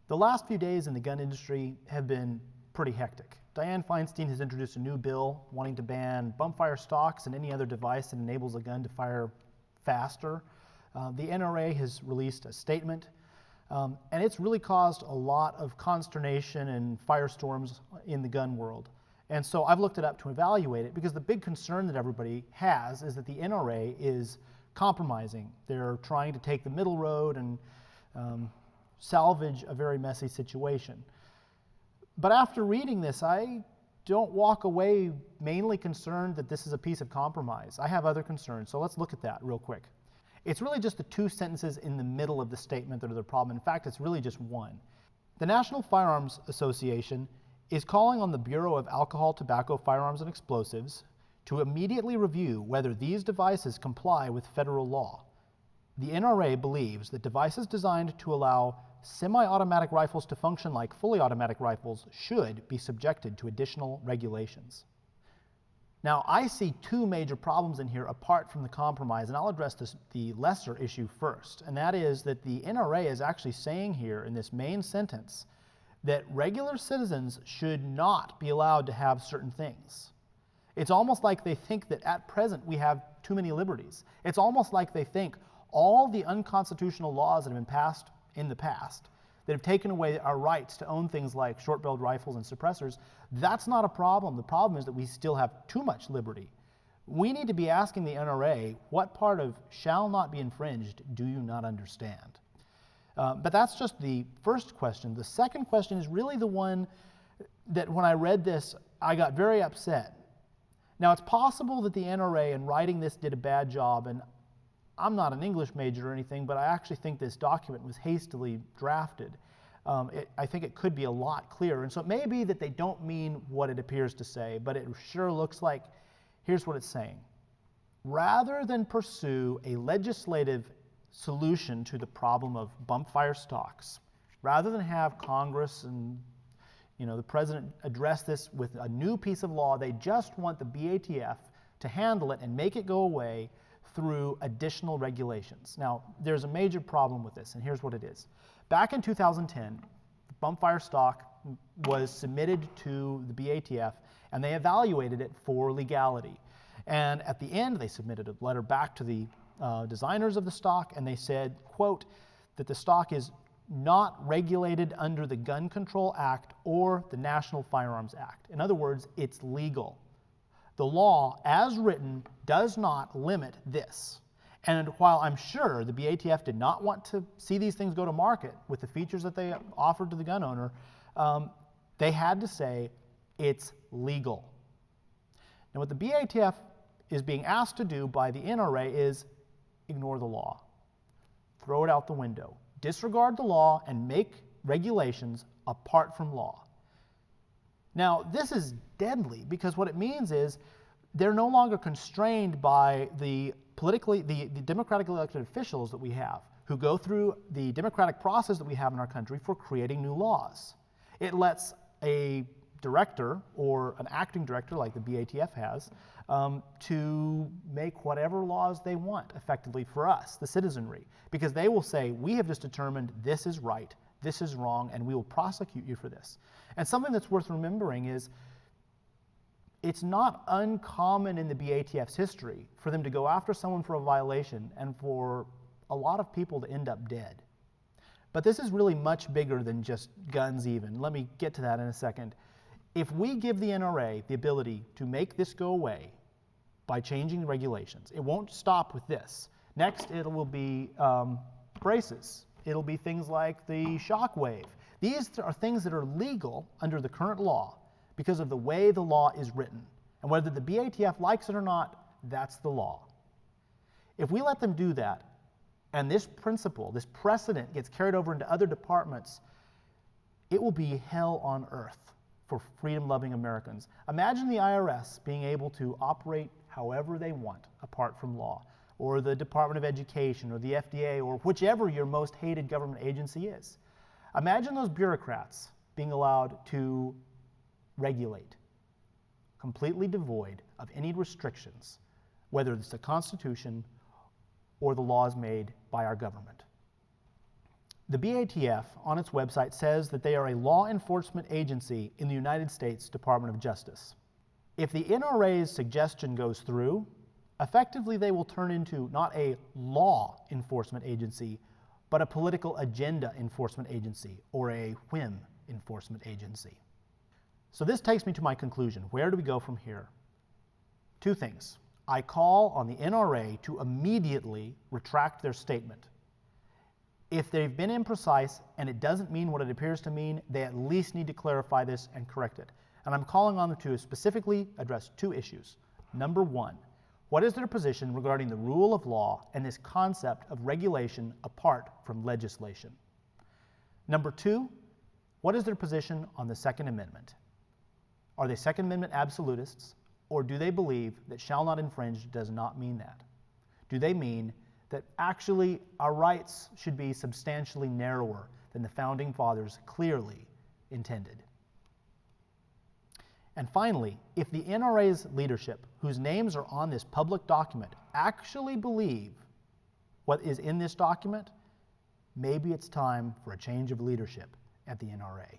The last few days in the gun industry have been pretty hectic. Dianne Feinstein has introduced a new bill wanting to ban bump-fire stocks and any other device that enables a gun to fire faster. The NRA has released a statement, and it's really caused a lot of consternation and firestorms in the gun world. And so I've looked it up to evaluate it, because the big concern that everybody has is that the NRA is compromising. They're trying to take the middle road and salvage a very messy situation. But after reading this, I don't walk away mainly concerned that this is a piece of compromise. I have other concerns, so let's look at that real quick. It's really just the two sentences in the middle of the statement that are the problem. In fact, it's really just one. The National Firearms Association is calling on the Bureau of Alcohol, Tobacco, Firearms, and Explosives to immediately review whether these devices comply with federal law. The NRA believes that devices designed to allow semi-automatic rifles to function like fully automatic rifles should be subjected to additional regulations. Now, I see two major problems in here apart from the compromise, and I'll address the lesser issue first, and that is that the NRA is actually saying here in this main sentence that regular citizens should not be allowed to have certain things. It's almost like they think that at present we have too many liberties. It's almost like they think all the unconstitutional laws that have been passed in the past that have taken away our rights to own things like short-barreled rifles and suppressors, that's not a problem. The problem is that we still have too much liberty. We need to be asking the NRA, what part of shall not be infringed do you not understand? But that's just the first question. The second question is really the one that when I read this, I got very upset. Now, it's possible that the NRA in writing this did a bad job, and I'm not an English major or anything, but I actually think this document was hastily drafted. I think it could be a lot clearer. And so it may be that they don't mean what it appears to say, but it sure looks like, here's what it's saying. Rather than pursue a legislative solution to the problem of bump fire stocks, rather than have Congress and the president address this with a new piece of law, they just want the BATF to handle it and make it go away through additional regulations. Now, there's a major problem with this, and here's what it is. Back in 2010, bump fire stock was submitted to the BATF, and they evaluated it for legality. And at the end, they submitted a letter back to the designers of the stock, and they said, quote, that the stock is not regulated under the Gun Control Act or the National Firearms Act. In other words, it's legal. The law, as written, does not limit this. And while I'm sure the BATF did not want to see these things go to market with the features that they offered to the gun owner, they had to say it's legal. Now, what the BATF is being asked to do by the NRA is ignore the law. Throw it out the window. Disregard the law and make regulations apart from law. Now, this is deadly because what it means is they're no longer constrained by the democratically elected officials that we have who go through the democratic process that we have in our country for creating new laws. It lets a director or an acting director like the BATF has to make whatever laws they want effectively for us, the citizenry, because they will say, we have just determined this is right, this is wrong, and we will prosecute you for this. And something that's worth remembering is it's not uncommon in the BATF's history for them to go after someone for a violation and for a lot of people to end up dead. But this is really much bigger than just guns even. Let me get to that in a second. If we give the NRA the ability to make this go away by changing the regulations, it won't stop with this. Next, it will be braces. It'll be things like the shockwave. These are things that are legal under the current law because of the way the law is written. And whether the BATF likes it or not, that's the law. If we let them do that, and this principle, this precedent gets carried over into other departments, it will be hell on earth for freedom-loving Americans. Imagine the IRS being able to operate however they want apart from law, or the Department of Education, or the FDA, or whichever your most hated government agency is. Imagine those bureaucrats being allowed to regulate, completely devoid of any restrictions, whether it's the Constitution or the laws made by our government. The BATF on its website says that they are a law enforcement agency in the United States Department of Justice. If the NRA's suggestion goes through, effectively they will turn into not a law enforcement agency, but a political agenda enforcement agency, or a whim enforcement agency. So this takes me to my conclusion. Where do we go from here? Two things. I call on the NRA to immediately retract their statement. If they've been imprecise and it doesn't mean what it appears to mean, they at least need to clarify this and correct it. And I'm calling on them to specifically address two issues. Number one, what is their position regarding the rule of law and this concept of regulation apart from legislation? Number two, what is their position on the Second Amendment? Are they Second Amendment absolutists, or do they believe that shall not infringe does not mean that? Do they mean that actually our rights should be substantially narrower than the Founding Fathers clearly intended? And finally, if the NRA's leadership, whose names are on this public document, actually believe what is in this document, maybe it's time for a change of leadership at the NRA.